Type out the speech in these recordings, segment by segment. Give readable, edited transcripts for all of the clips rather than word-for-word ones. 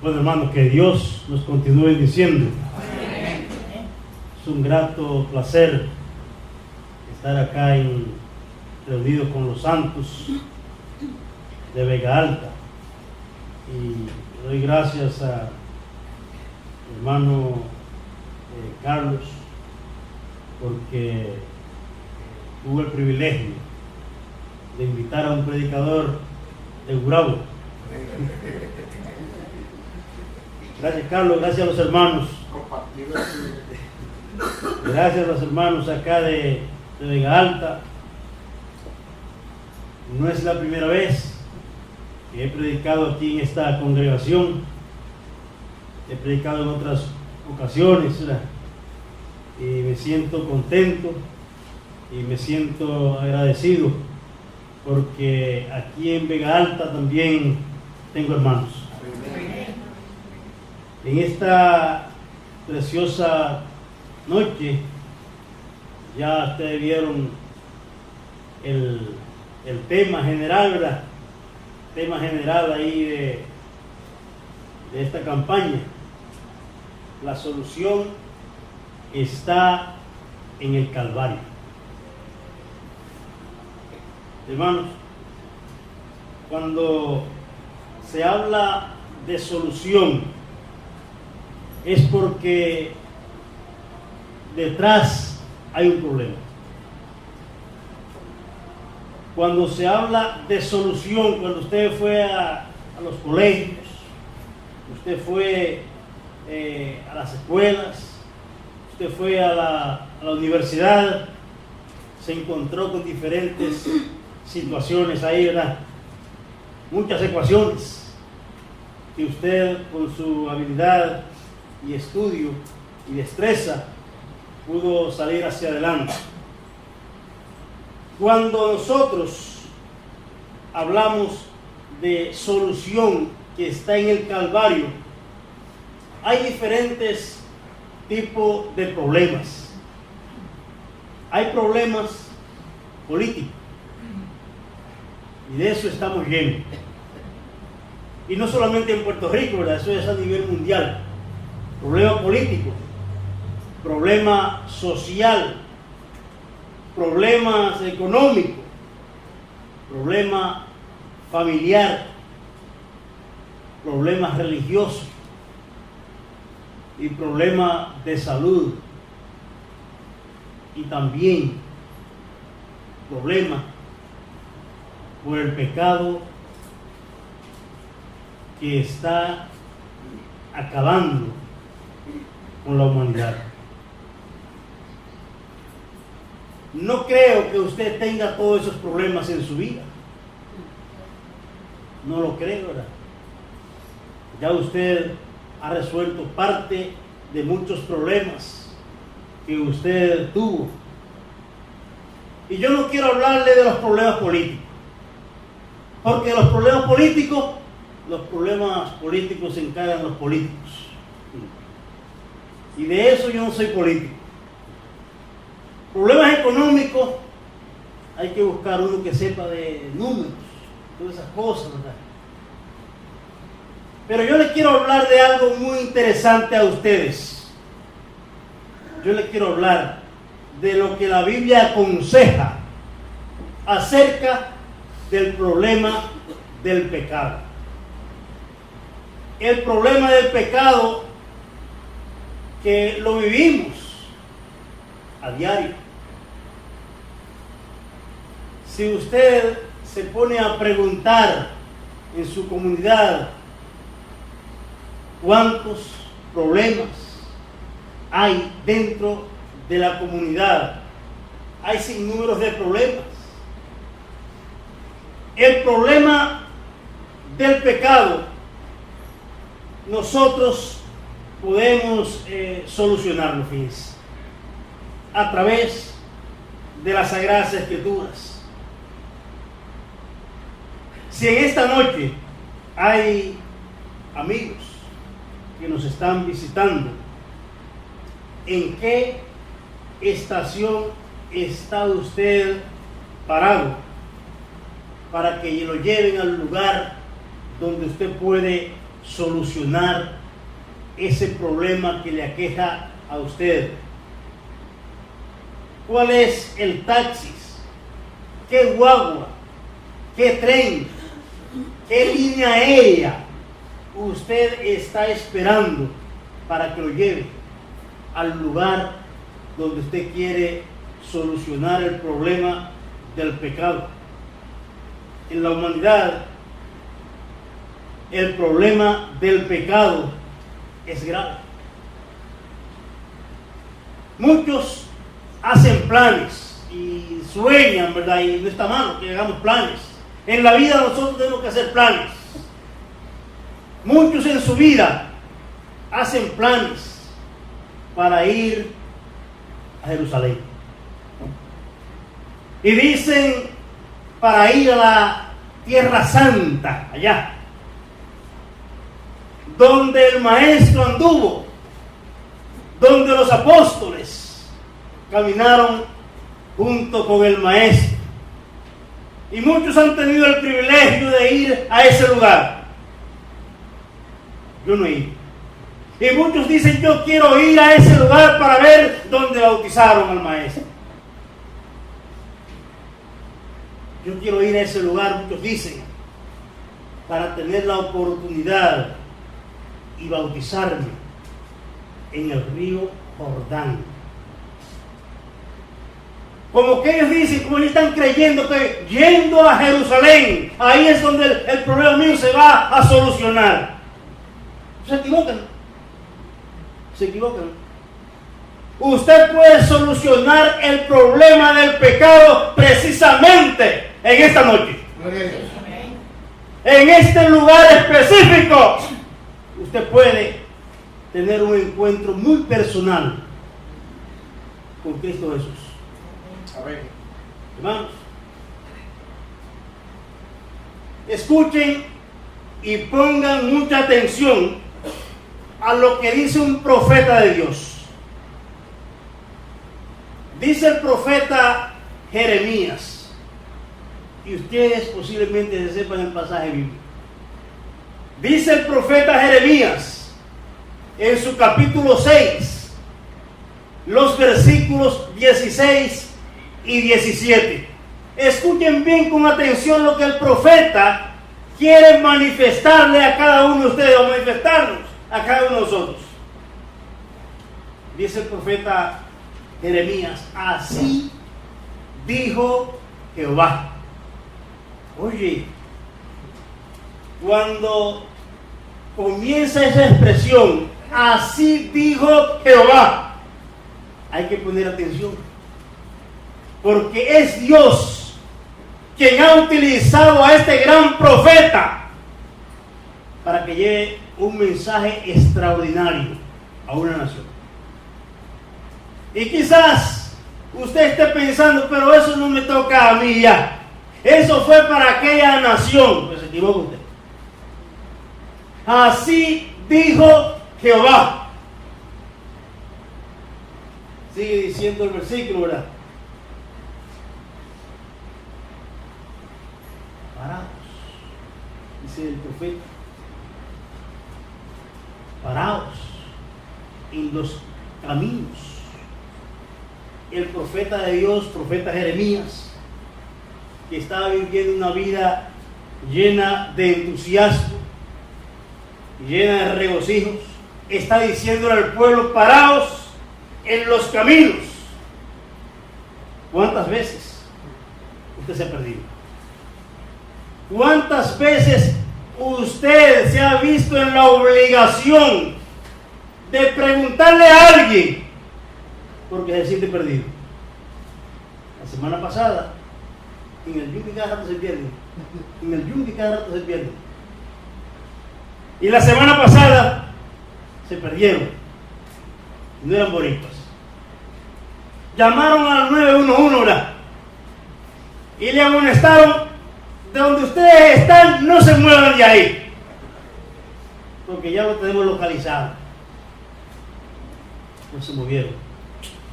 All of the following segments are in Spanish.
Bueno, hermano, que Dios nos continúe bendiciendo. Es un grato placer estar acá reunidos con los santos de Vega Alta. Y doy gracias a hermano Carlos, porque tuve el privilegio de invitar a un predicador de Gurabo. Gracias, Carlos, gracias a los hermanos. Gracias a los hermanos acá de Vega Alta. No es la primera vez que he predicado aquí en esta congregación. He predicado en otras ocasiones, ¿verdad? Y me siento contento y me siento agradecido, porque aquí en Vega Alta también tengo hermanos. En esta preciosa noche, ya ustedes vieron el tema general, ¿verdad? Tema general ahí de esta campaña. La solución está en el Calvario. Hermanos, cuando se habla de solución, es porque detrás hay un problema. Cuando se habla de solución, cuando usted fue a los colegios, usted fue a las escuelas, usted fue a la universidad, se encontró con diferentes situaciones ahí, ¿verdad? Muchas ecuaciones que usted, con su habilidad y estudio y destreza, pudo salir hacia adelante. Cuando nosotros hablamos de solución que está en el Calvario, hay diferentes tipos de problemas. Hay problemas políticos, y de eso estamos llenos. Y no solamente en Puerto Rico, ¿verdad? Eso es a nivel mundial. Problema político, problema social, problemas económicos, problema familiar, problemas religiosos y problemas de salud, y también problemas por el pecado que está acabando con la humanidad. No creo que usted tenga todos esos problemas en su vida. No lo creo, ¿verdad? Ya usted ha resuelto parte de muchos problemas que usted tuvo. Y yo no quiero hablarle de los problemas políticos, porque los problemas políticos se encargan los políticos. Y de eso yo no soy político. Problemas económicos, hay que buscar uno que sepa de números, todas esas cosas, ¿verdad? Pero yo les quiero hablar de algo muy interesante a ustedes. Yo les quiero hablar de lo que la Biblia aconseja acerca del problema del pecado. El problema del pecado que lo vivimos a diario. Si usted se pone a preguntar en su comunidad cuántos problemas hay dentro de la comunidad, hay sinnúmeros de problemas. El problema del pecado nosotros podemos solucionarlo, fíjense, a través de las Sagradas Escrituras. Si en esta noche hay amigos que nos están visitando, ¿en qué estación está usted parado para que lo lleven al lugar donde usted puede solucionar ese problema que le aqueja a usted. ¿Cuál es el taxis? ¿Qué guagua? ¿Qué tren? ¿Qué línea aérea usted está esperando para que lo lleve al lugar donde usted quiere solucionar el problema del pecado? En la humanidad, el problema del pecado es grave. Muchos hacen planes y sueñan, ¿verdad? Y no está mal que hagamos planes. En la vida nosotros tenemos que hacer planes. Muchos en su vida hacen planes para ir a Jerusalén. Y dicen para ir a la Tierra Santa, allá, donde el Maestro anduvo, donde los apóstoles caminaron junto con el Maestro. Y muchos han tenido el privilegio de ir a ese lugar. Yo no he ido. Y muchos dicen, yo quiero ir a ese lugar para ver dónde bautizaron al Maestro. Yo quiero ir a ese lugar, muchos dicen, para tener la oportunidad y bautizarme en el río Jordán. Como que ellos dicen, como ellos están creyendo que yendo a Jerusalén, ahí es donde el problema mío se va a solucionar. Se equivocan. Se equivocan. Usted puede solucionar el problema del pecado precisamente en esta noche. En este lugar específico, usted puede tener un encuentro muy personal con Cristo Jesús. Amén. Hermanos, escuchen y pongan mucha atención a lo que dice un profeta de Dios. Dice el profeta Jeremías, y ustedes posiblemente se sepan el pasaje bíblico. Dice el profeta Jeremías en su capítulo 6, los versículos 16 y 17. Escuchen bien con atención lo que el profeta quiere manifestarle a cada uno de ustedes, o manifestarnos a cada uno de nosotros. Dice el profeta Jeremías, así dijo Jehová. Oye, cuando comienza esa expresión, así dijo Jehová, hay que poner atención, porque es Dios quien ha utilizado a este gran profeta para que lleve un mensaje extraordinario a una nación. Y quizás usted esté pensando, pero eso no me toca a mí ya. Eso fue para aquella nación. Pues se equivoca usted. Así dijo Jehová. Sigue diciendo el versículo, ¿verdad? Paraos, dice el profeta. Paraos en los caminos. El profeta de Dios, profeta Jeremías, que estaba viviendo una vida llena de entusiasmo, llena de regocijos, está diciéndole al pueblo, paraos en los caminos. ¿Cuántas veces usted se ha perdido? ¿Cuántas veces usted se ha visto en la obligación de preguntarle a alguien porque se siente perdido? La semana pasada, en el yunque cada rato se pierde. En el yunque cada rato se pierde. Y la semana pasada se perdieron. No eran bonitos. Llamaron al 911, ¿verdad? Y le amonestaron, de donde ustedes están, no se muevan de ahí, porque ya lo tenemos localizado. No se movieron,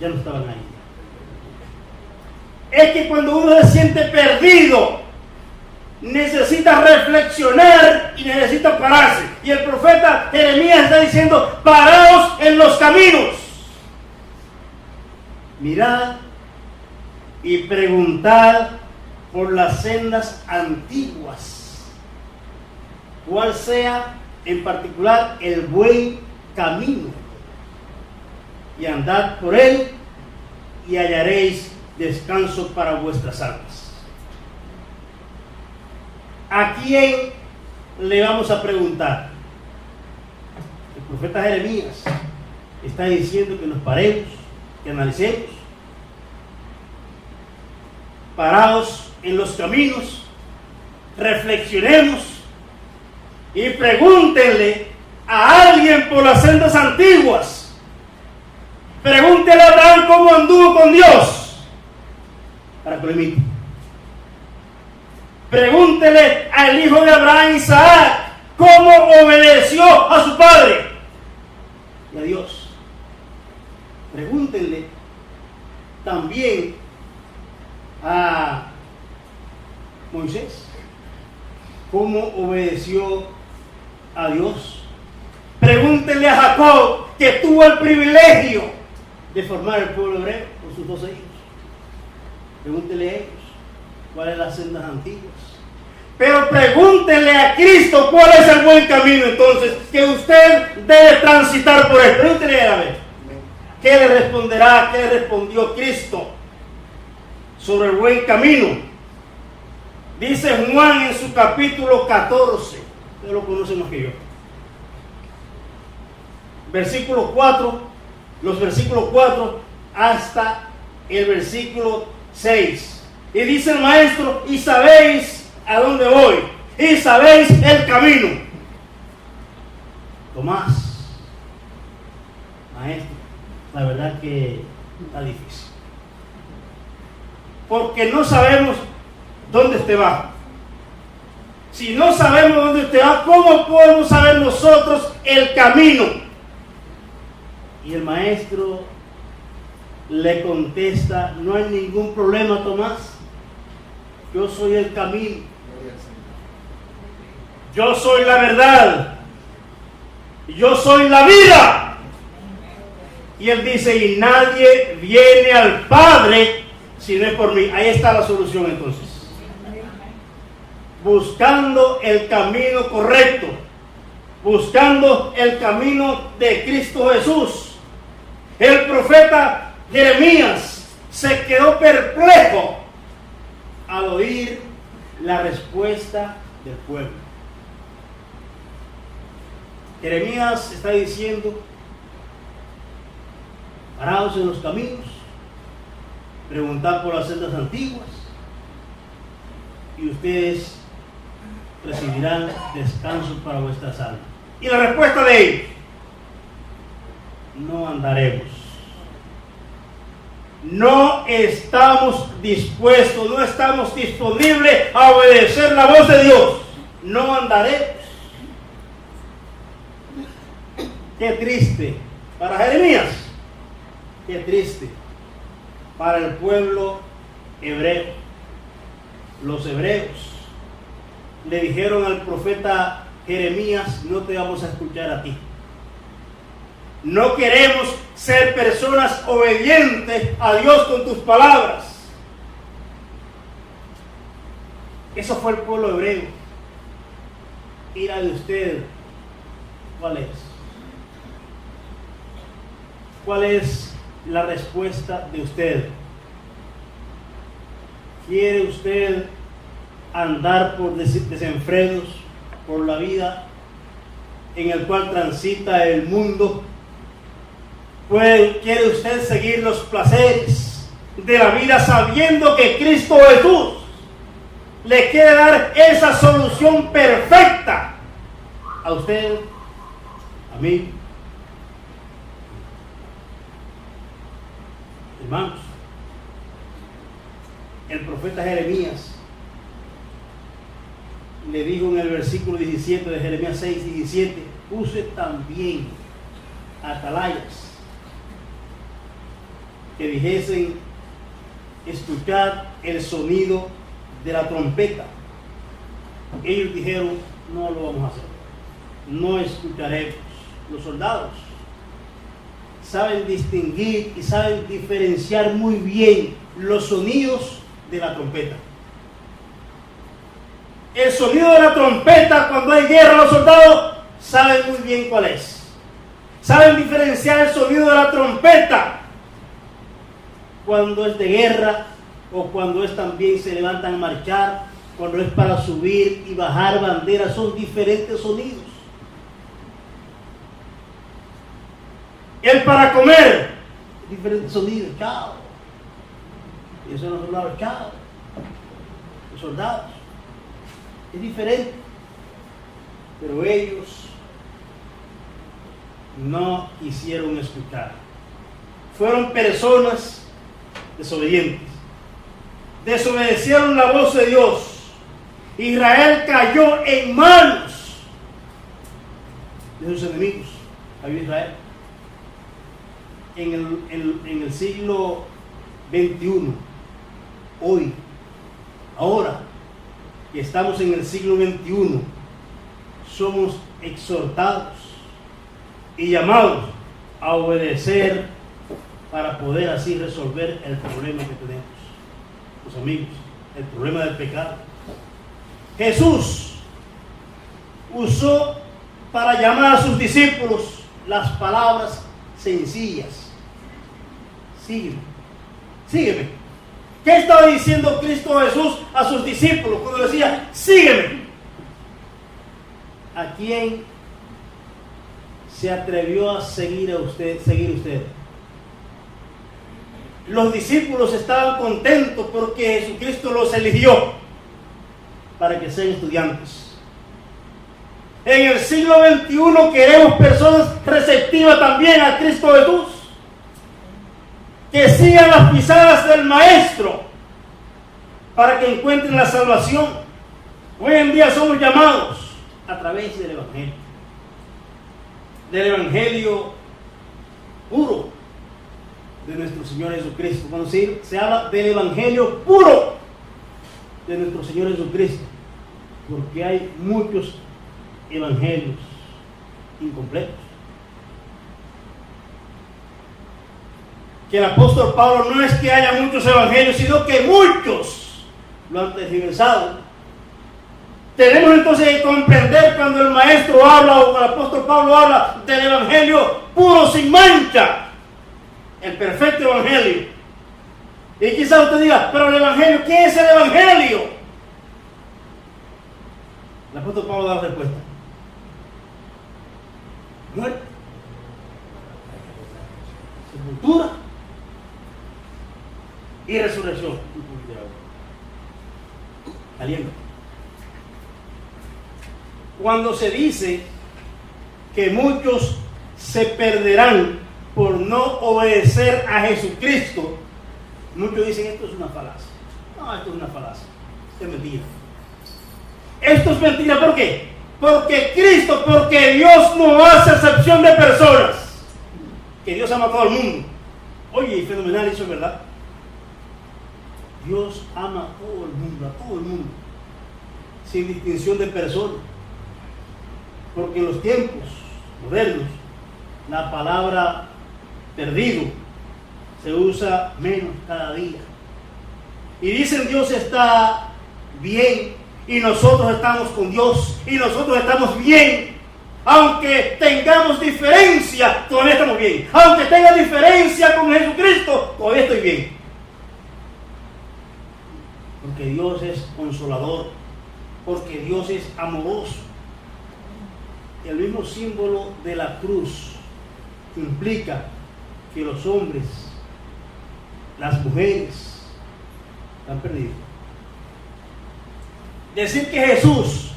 ya no estaban ahí. Es que cuando uno se siente perdido, necesita reflexionar y necesita pararse. Y el profeta Jeremías está diciendo: paraos en los caminos, mirad y preguntad por las sendas antiguas, cuál sea en particular el buen camino, y andad por él y hallaréis descanso para vuestras almas. ¿A quién le vamos a preguntar? El profeta Jeremías está diciendo que nos paremos, que analicemos, parados en los caminos, reflexionemos y pregúntenle a alguien por las sendas antiguas. Pregúntele a Abraham cómo anduvo con Dios, para que lo imite. Pregúntele al hijo de Abraham, Isaac, cómo obedeció a su padre y a Dios. Pregúntenle también a Moisés cómo obedeció a Dios. Pregúntenle a Jacob, que tuvo el privilegio de formar el pueblo hebreo con sus 12 hijos. Pregúntenle a ellos cuáles son las sendas antiguas. Pero pregúntenle a Cristo cuál es el buen camino, entonces, que usted debe transitar por él. Pregúntenle a ver qué le responderá, qué le respondió Cristo sobre el buen camino. Dice Juan en su capítulo 14, ustedes lo conocen más que yo, versículo 4, los versículos 4 hasta el versículo 6. Y dice el maestro: y sabéis a dónde voy, y sabéis el camino. Tomás: maestro, la verdad que está difícil, porque no sabemos dónde usted va. Si no sabemos dónde usted va, ¿cómo podemos saber nosotros el camino? Y el maestro le contesta: no hay ningún problema, Tomás. Yo soy el camino. Yo soy la verdad. Yo soy la vida. Y él dice: y nadie viene al Padre si no es por mí. Ahí está la solución entonces. Buscando el camino correcto, buscando el camino de Cristo Jesús. El profeta Jeremías se quedó perplejo al oír la respuesta del pueblo. Jeremías está diciendo: paraos en los caminos, preguntad por las sendas antiguas, y ustedes recibirán descanso para vuestras almas. Y la respuesta de ellos: no andaremos. No estamos dispuestos, no estamos disponibles a obedecer la voz de Dios. No andaremos. Qué triste para Jeremías, qué triste para el pueblo hebreo. Los hebreos le dijeron al profeta Jeremías: no te vamos a escuchar a ti. No queremos ser personas obedientes a Dios con tus palabras. Eso fue el pueblo hebreo. ¿Y la de usted cuál es? ¿Cuál es la respuesta de usted? ¿Quiere usted andar por desenfrenos por la vida en el cual transita el mundo? ¿Quiere usted seguir los placeres de la vida sabiendo que Cristo Jesús le quiere dar esa solución perfecta a usted, a mí? Hermanos, el profeta Jeremías le dijo en el versículo 17 de Jeremías 6, 17: puse también atalayas que dijesen: escuchad el sonido de la trompeta. Ellos dijeron, no lo vamos a hacer, no escucharemos. Los soldados saben distinguir y saben diferenciar muy bien los sonidos de la trompeta. El sonido de la trompeta cuando hay guerra, los soldados saben muy bien cuál es. Saben diferenciar el sonido de la trompeta cuando es de guerra o cuando es también se levantan a marchar, cuando es para subir y bajar banderas. Son diferentes sonidos. El para comer, diferentes sonidos. Chao. Y eso los soldados, chao. Los soldados. Es diferente. Pero ellos no quisieron escuchar. Fueron personas desobedientes. Desobedecieron la voz de Dios. Israel cayó en manos de sus enemigos. Cayó Israel. En el siglo XXI, hoy, ahora que estamos en el siglo XXI, somos exhortados y llamados a obedecer para poder así resolver el problema que tenemos, los amigos, el problema del pecado. Jesús usó para llamar a sus discípulos las palabras sencillas. Sígueme, sígueme. ¿Qué estaba diciendo Cristo Jesús a sus discípulos cuando decía, sígueme? ¿A quién se atrevió a seguir usted? Los discípulos estaban contentos porque Jesucristo los eligió para que sean estudiantes. En el siglo XXI queremos personas receptivas también a Cristo Jesús, que sigan las pisadas del Maestro para que encuentren la salvación. Hoy en día somos llamados a través del Evangelio puro de nuestro Señor Jesucristo. Cuando se habla del Evangelio puro de nuestro Señor Jesucristo, porque hay muchos evangelios incompletos. Que el apóstol Pablo no es que haya muchos evangelios, sino que muchos lo han tergiversado. Tenemos entonces que comprender cuando el maestro habla o el apóstol Pablo habla del evangelio puro, sin mancha, el perfecto evangelio. Y quizás usted diga, pero el evangelio, ¿qué es el evangelio? El apóstol Pablo da la respuesta: muerte, sepultura y resurrección. Aliento. Cuando se dice que muchos se perderán por no obedecer a Jesucristo, muchos dicen esto es una falacia. No, esto es una falacia. Esto es mentira. Esto es mentira. ¿Por qué? Porque Dios no hace excepción de personas. Que Dios ama a todo el mundo. Oye, fenomenal, eso es verdad. Dios ama a todo el mundo, sin distinción de personas. Porque en los tiempos modernos, la palabra perdido se usa menos cada día. Y dicen Dios está bien y nosotros estamos con Dios y nosotros estamos bien. Aunque tengamos diferencia, todavía estamos bien. Aunque tenga diferencia con Jesucristo, todavía estoy bien. Porque Dios es consolador, porque Dios es amoroso. El mismo símbolo de la cruz implica que los hombres, las mujeres, están perdidos. Decir que Jesús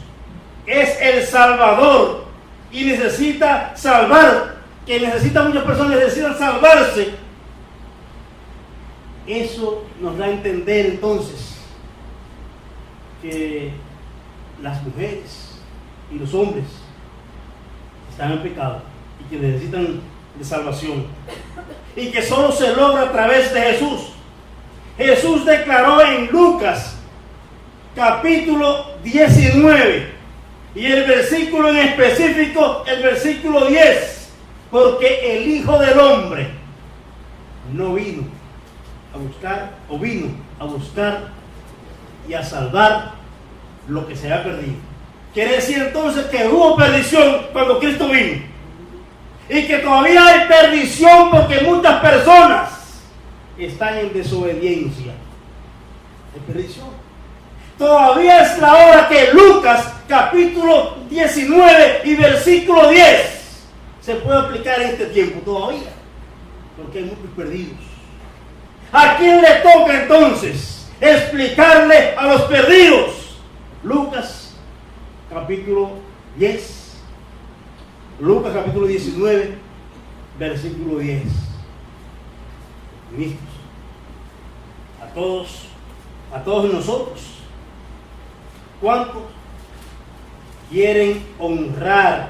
es el Salvador y necesita salvar, que muchas personas necesitan salvarse, eso nos da a entender entonces que las mujeres y los hombres están en pecado y que necesitan de salvación, y que solo se logra a través de Jesús. Jesús declaró en Lucas capítulo 19 y el versículo en específico, el versículo 10, porque el Hijo del Hombre no vino a buscar, o vino a buscar y a salvar lo que se ha perdido. Quiere decir entonces que hubo perdición cuando Cristo vino, y que todavía hay perdición porque muchas personas están en desobediencia. Hay perdición. Todavía es la hora que Lucas capítulo 19 y versículo 10 se puede aplicar en este tiempo todavía, porque hay muchos perdidos. ¿A quién le toca entonces explicarle a los perdidos? Lucas capítulo 10, Lucas capítulo 19, versículo 10. Ministros, a todos nosotros, ¿cuántos quieren honrar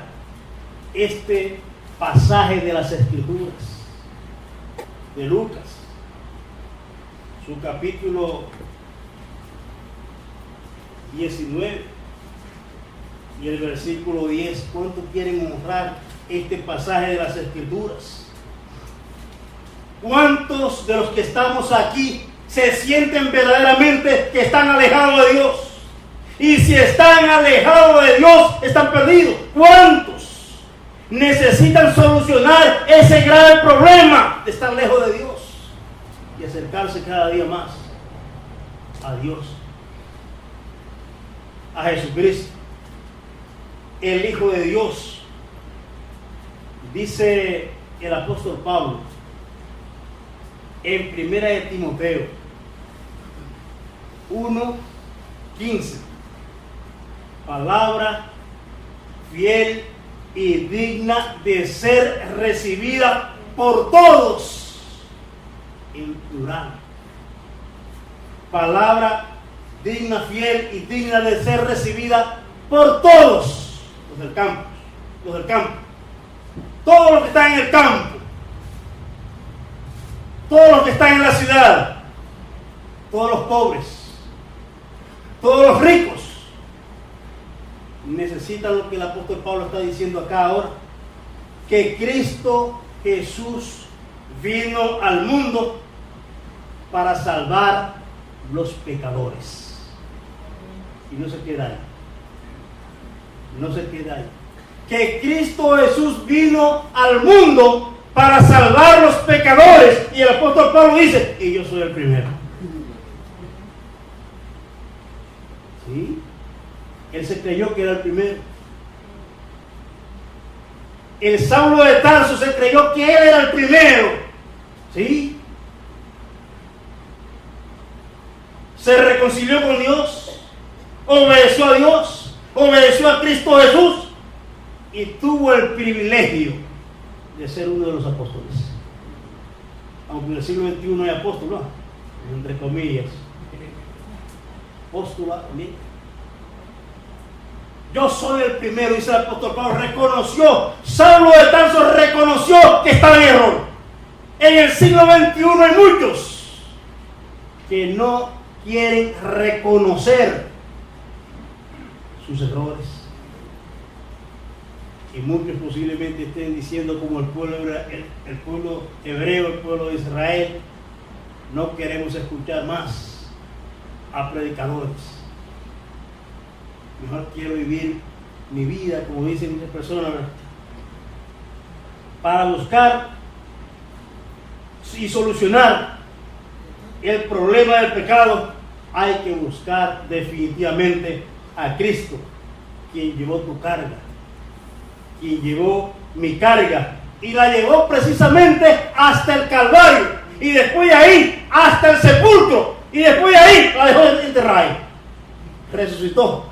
este pasaje de las Escrituras de Lucas, su capítulo 19 y el versículo 10? ¿Cuántos quieren honrar este pasaje de las Escrituras? ¿Cuántos de los que estamos aquí se sienten verdaderamente que están alejados de Dios? Y si están alejados de Dios, están perdidos. ¿Cuántos necesitan solucionar ese grave problema de estar lejos de Dios y acercarse cada día más a Dios, a Jesucristo, el Hijo de Dios? Dice el apóstol Pablo en 1 de Timoteo 1:15, palabra fiel y digna de ser recibida por todos, en plural. Palabra digna, fiel y digna de ser recibida por todos los del campo, todos los que están en el campo, todos los que están en la ciudad, todos los pobres, todos los ricos, necesitan lo que el apóstol Pablo está diciendo acá ahora, que Cristo Jesús vino al mundo para salvar los pecadores. Y no se queda ahí. No se queda ahí. Que Cristo Jesús vino al mundo para salvar los pecadores. Y el apóstol Pablo dice, y yo soy el primero. ¿Sí? Él se creyó que era el primero. El Saulo de Tarso se creyó que él era el primero. ¿Sí? Se reconcilió con Dios, obedeció a Dios, obedeció a Cristo Jesús y tuvo el privilegio de ser uno de los apóstoles. Aunque en el siglo XXI no hay apóstol, ¿no? Entre comillas. Apóstola también. Yo soy el primero, dice el apóstol Pablo. Reconoció, Saulo de Tarso reconoció que estaba en error. En el siglo XXI hay muchos que no quieren reconocer sus errores. Y muchos posiblemente estén diciendo, como el pueblo hebreo, el pueblo de Israel, no queremos escuchar más a predicadores. Mejor quiero vivir mi vida, como dicen muchas personas, para buscar y solucionar el problema del pecado. Hay que buscar definitivamente a Cristo, quien llevó tu carga, quien llevó mi carga, y la llevó precisamente hasta el Calvario, y después de ahí hasta el sepulcro, y después de ahí la dejó enterrar. Resucitó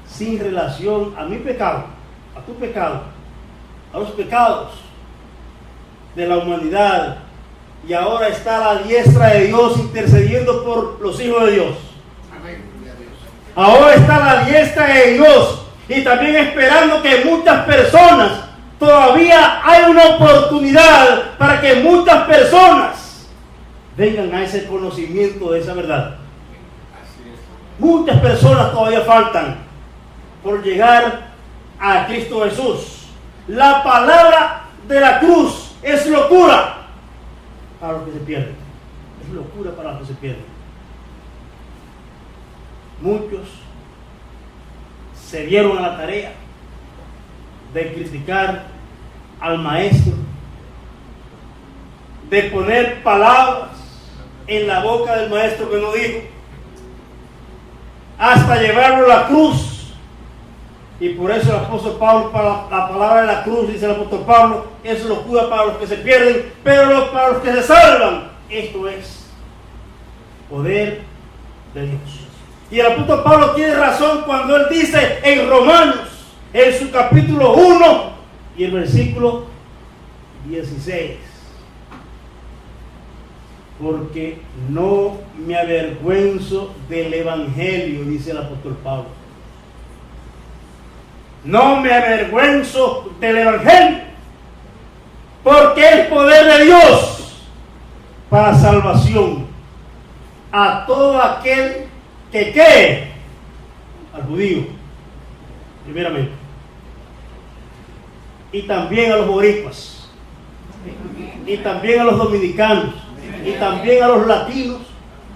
sin relación a mi pecado, a tu pecado, a los pecados de la humanidad, y ahora está a la diestra de Dios intercediendo por los hijos de Dios. Ahora está a la diestra de Dios y también esperando que muchas personas, todavía hay una oportunidad para que muchas personas vengan a ese conocimiento de esa verdad. Muchas personas todavía faltan por llegar a Cristo Jesús. La palabra de la cruz es locura para los que se pierden. Es locura para los que se pierden. Muchos se dieron a la tarea de criticar al maestro, de poner palabras en la boca del maestro que no dijo, hasta llevarlo a la cruz. Y por eso el apóstol Pablo, para la palabra de la cruz, dice el apóstol Pablo, es locura para los que se pierden, pero para los que se salvan, esto es poder de Dios. Y el apóstol Pablo tiene razón cuando él dice en Romanos, en su capítulo 1 y el versículo 16: porque no me avergüenzo del evangelio, dice el apóstol Pablo. No me avergüenzo del evangelio, porque es poder de Dios para salvación a todo aquel que cree, al judío primeramente, y también a los boricuas, y también a los dominicanos, y también a los latinos,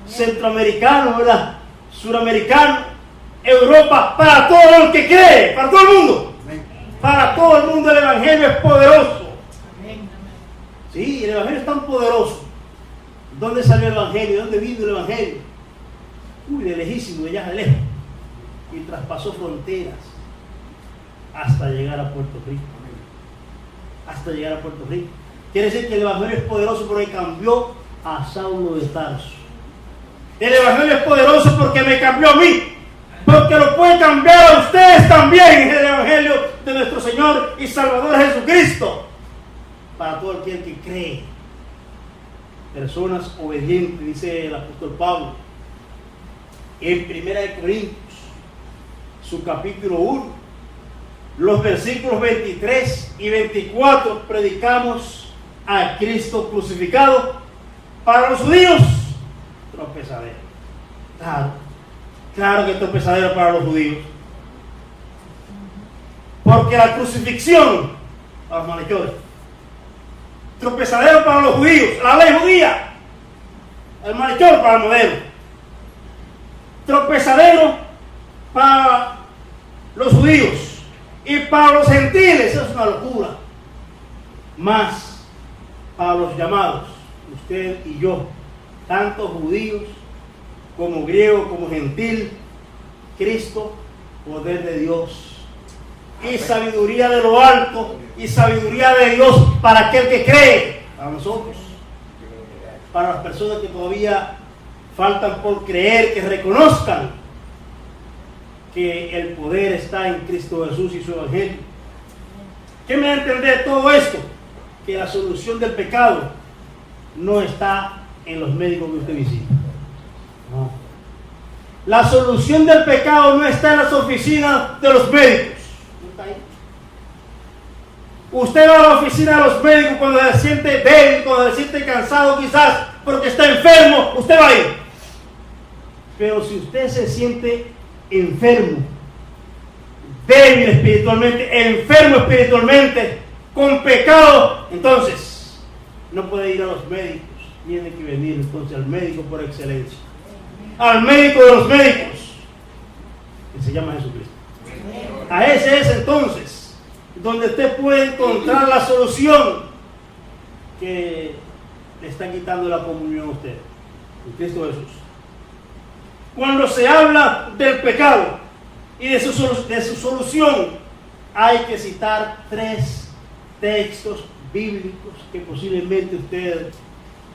centroamericanos, ¿verdad?, suramericanos, Europa, para todo el que cree, para todo el mundo. Para todo el mundo el evangelio es poderoso. Sí, el evangelio es tan poderoso. ¿Dónde salió el evangelio? ¿Dónde vino el evangelio? Uy, de lejísimo, de allá de lejos. Y traspasó fronteras hasta llegar a Puerto Rico. Hasta llegar a Puerto Rico. Quiere decir que el evangelio es poderoso porque cambió a Saulo de Tarso. El evangelio es poderoso porque me cambió a mí, porque lo puede cambiar a ustedes también. Es el evangelio de nuestro Señor y Salvador Jesucristo para todo aquel que cree. Personas obedientes, dice el apóstol Pablo en 1 Corintios, su capítulo 1, los versículos 23 y 24. Predicamos a Cristo crucificado, para los judíos tropezadero. Claro que tropezadero para los judíos, porque la crucifixión para los malhechores, tropezadero para los judíos, la ley judía, el malhechor para el modelo, tropezadero para los judíos, y para los gentiles eso es una locura, más para los llamados, usted y yo, tanto judíos como griego, como gentil, Cristo, poder de Dios y sabiduría de lo alto y sabiduría de Dios para aquel que cree, para nosotros, para las personas que todavía faltan por creer, que reconozcan que el poder está en Cristo Jesús y su evangelio. ¿Qué me da a entender todo esto? Que la solución del pecado no está en los médicos que usted visita. No. La solución del pecado no está en las oficinas de los médicos. No está ahí. Usted va a la oficina de los médicos cuando se siente débil, cuando se siente cansado quizás porque está enfermo, usted va a ir. Pero si usted se siente enfermo, débil espiritualmente, enfermo espiritualmente, con pecado, entonces no puede ir a los médicos. Tiene que venir entonces al médico por excelencia, al médico de los médicos, que se llama Jesucristo. A ese es entonces donde usted puede encontrar la solución que le está quitando la comunión a usted, en Cristo Jesús. Cuando se habla del pecado y de su solución, hay que citar 3 textos bíblicos que posiblemente usted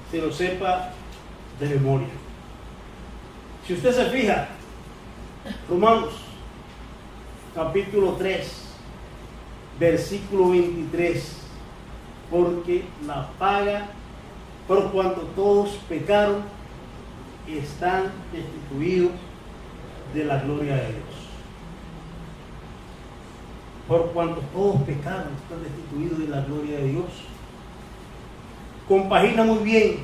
se lo sepa de memoria. Si usted se fija, Romanos capítulo 3, versículo 23, porque la paga, por cuanto todos pecaron, están destituidos de la gloria de Dios. Por cuanto todos pecaron, están destituidos de la gloria de Dios. Compagina muy bien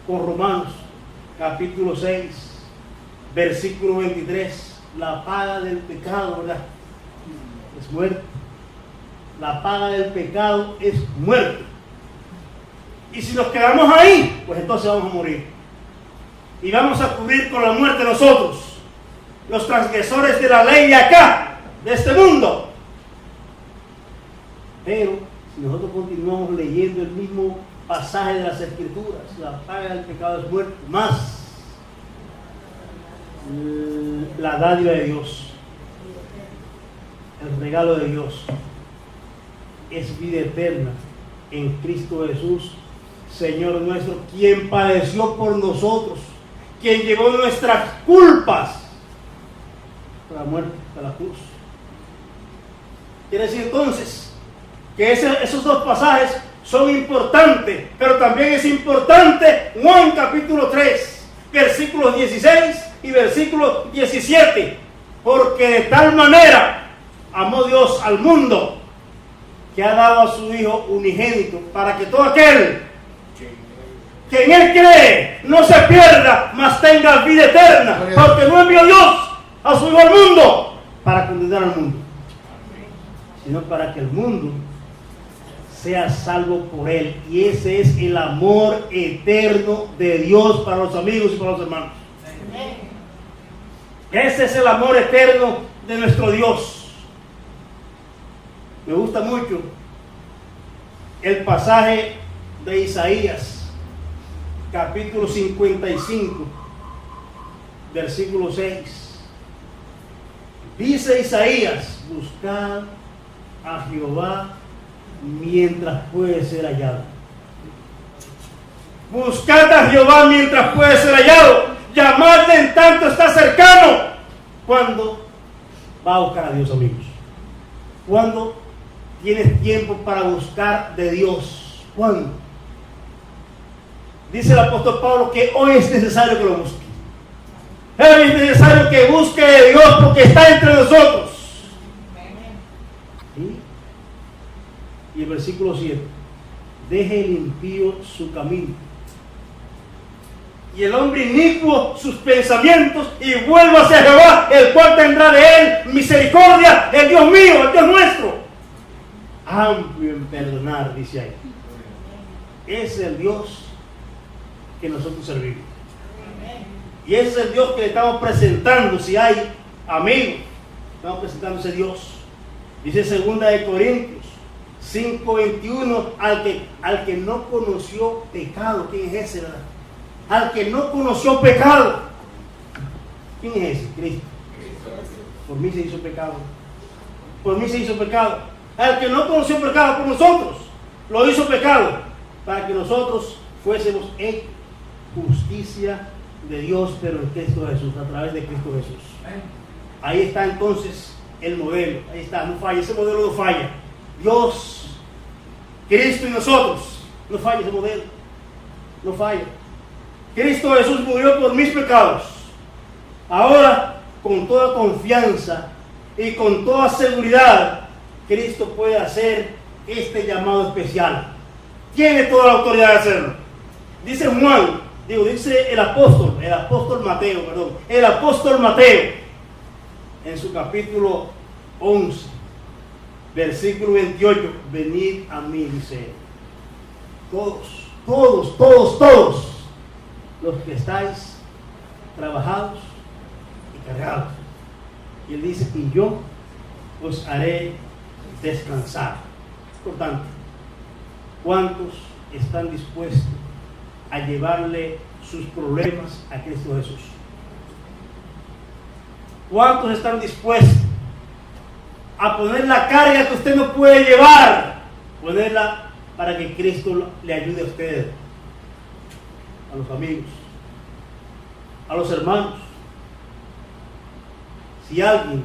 con Romanos capítulo 6, Versículo 23. La paga del pecado, ¿verdad?, es muerte. La paga del pecado es muerte. Y si nos quedamos ahí, pues entonces vamos a morir. Y vamos a cubrir con la muerte nosotros, los transgresores de la ley de acá, de este mundo. Pero si nosotros continuamos leyendo el mismo pasaje de las Escrituras, la paga del pecado es muerte, más la dádiva de Dios, el regalo de Dios, es vida eterna en Cristo Jesús, Señor nuestro, quien padeció por nosotros, quien llevó nuestras culpas a la muerte, a la cruz. Quiere decir entonces que esos dos pasajes son importantes, pero también es importante Juan capítulo 3, versículos 16 y versículo 17, porque de tal manera amó Dios al mundo que ha dado a su Hijo unigénito, para que todo aquel que en Él cree no se pierda, mas tenga vida eterna, porque no envió Dios a su Hijo al mundo para condenar al mundo, sino para que el mundo sea salvo por Él. Y ese es el amor eterno de Dios para los amigos y para los hermanos. Ese es el amor eterno de nuestro Dios. Me gusta mucho el pasaje de Isaías, capítulo 55, versículo 6. Dice Isaías: buscad a Jehová mientras puede ser hallado. Buscad a Jehová mientras puede ser hallado. Llamadle en tanto está cercano. ¿Cuándo va a buscar a Dios, amigos? ¿Cuándo tienes tiempo para buscar de Dios? ¿Cuándo? Dice el apóstol Pablo que hoy es necesario que lo busque. Hoy es necesario que busque de Dios porque está entre nosotros. ¿Sí? Y el versículo 7: deje el impío su camino y el hombre inicuo sus pensamientos, y vuelva hacia Jehová, el cual tendrá de él misericordia, el Dios mío, el Dios nuestro, amplio en perdonar, dice ahí. Es el Dios que nosotros servimos. Y ese es el Dios que le estamos presentando. Si hay amigos, estamos presentando ese Dios. Dice 2 Corintios 5:21, al que no conoció pecado. ¿Quién es ese, verdad? Al que no conoció pecado. ¿Quién es ese? Cristo. Por mí se hizo pecado. Por mí se hizo pecado. Al que no conoció pecado por nosotros, lo hizo pecado, para que nosotros fuésemos en justicia de Dios, pero en Cristo Jesús, a través de Cristo Jesús. Ahí está entonces el modelo. Ahí está, no falla, ese modelo no falla. Dios, Cristo y nosotros, no falla ese modelo, no falla. Cristo Jesús murió por mis pecados. Ahora, con toda confianza y con toda seguridad, Cristo puede hacer este llamado especial. Tiene toda la autoridad de hacerlo. Dice Juan, dice el apóstol Mateo, en su capítulo 11, versículo 28, venid a mí, dice, todos los que estáis trabajados y cargados. Y él dice, y yo os haré descansar. Por tanto, ¿cuántos están dispuestos a llevarle sus problemas a Cristo Jesús? ¿Cuántos están dispuestos a poner la carga que usted no puede llevar, ponerla para que Cristo le ayude a usted, a los amigos, a los hermanos? Si alguien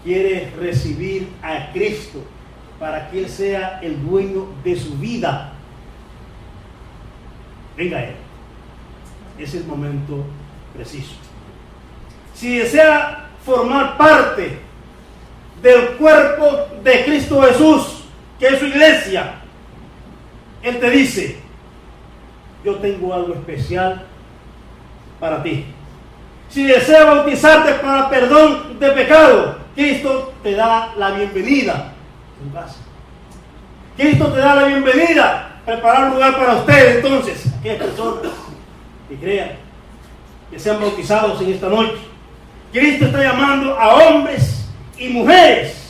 quiere recibir a Cristo para que Él sea el dueño de su vida, venga a Él. Es el momento preciso. Si desea formar parte del cuerpo de Cristo Jesús, que es su iglesia, Él te dice, yo tengo algo especial para ti. Si deseas bautizarte para perdón de pecado, Cristo te da la bienvenida a tu casa. Cristo te da la bienvenida, preparar un lugar para ustedes. Entonces, aquellas personas que crean, que sean bautizados en esta noche, Cristo está llamando a hombres y mujeres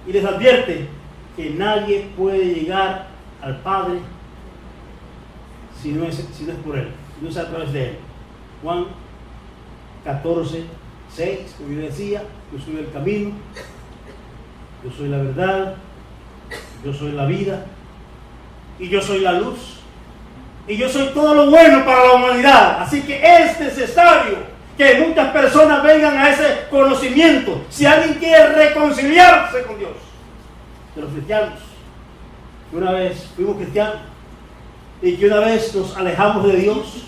y les advierte que nadie puede llegar al Padre si no es por Él, si no es a través de Él. Juan 14, 6, como yo decía, yo soy el camino, yo soy la verdad, yo soy la vida, y yo soy la luz, y yo soy todo lo bueno para la humanidad. Así que es necesario que muchas personas vengan a ese conocimiento. Si alguien quiere reconciliarse con Dios, de los cristianos, que una vez fuimos cristianos, y que una vez nos alejamos de Dios,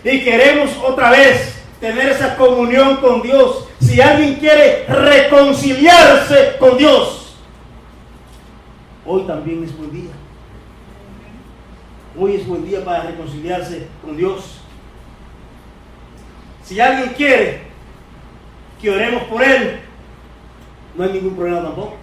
y queremos otra vez tener esa comunión con Dios. Si alguien quiere reconciliarse con Dios, hoy también es buen día. Hoy es buen día para reconciliarse con Dios. Si alguien quiere que oremos por él, no hay ningún problema tampoco.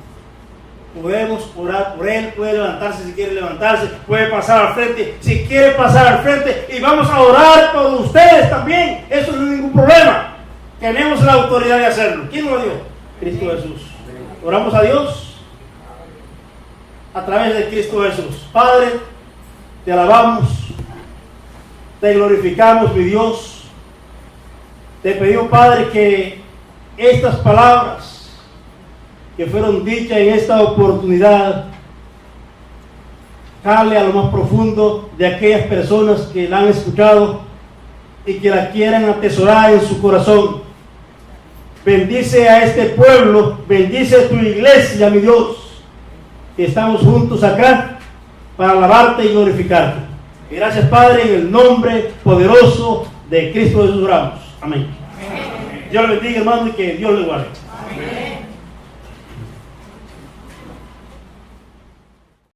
Podemos orar por él, puede levantarse si quiere levantarse, puede pasar al frente si quiere pasar al frente, y vamos a orar por ustedes también. Eso no es ningún problema. Tenemos la autoridad de hacerlo. ¿Quién lo dio? Cristo Jesús. Oramos a Dios a través de Cristo Jesús. Padre, te alabamos, te glorificamos, mi Dios. Te pedimos, Padre, que estas palabras que fueron dichas en esta oportunidad cale a lo más profundo de aquellas personas que la han escuchado y que la quieran atesorar en su corazón. Bendice a este pueblo, bendice a tu iglesia, mi Dios, que estamos juntos acá para alabarte y glorificarte. Y gracias, Padre, en el nombre poderoso de Cristo Jesús oramos. Amén. Dios le bendiga, hermano, y que Dios le guarde.